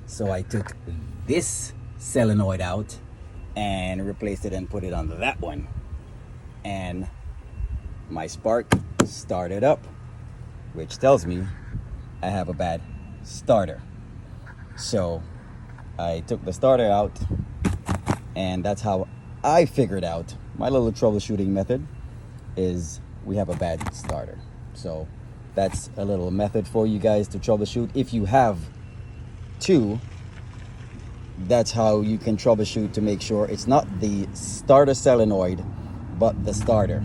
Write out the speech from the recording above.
So I took this solenoid out and replaced it and put it on that one, and my spark started up, which tells me I have a bad starter. So I took the starter out, and that's how I figured out my little troubleshooting method is we have a bad starter. So that's a little method for you guys to troubleshoot. If you have two, that's how you can troubleshoot to make sure it's not the starter solenoid but the starter.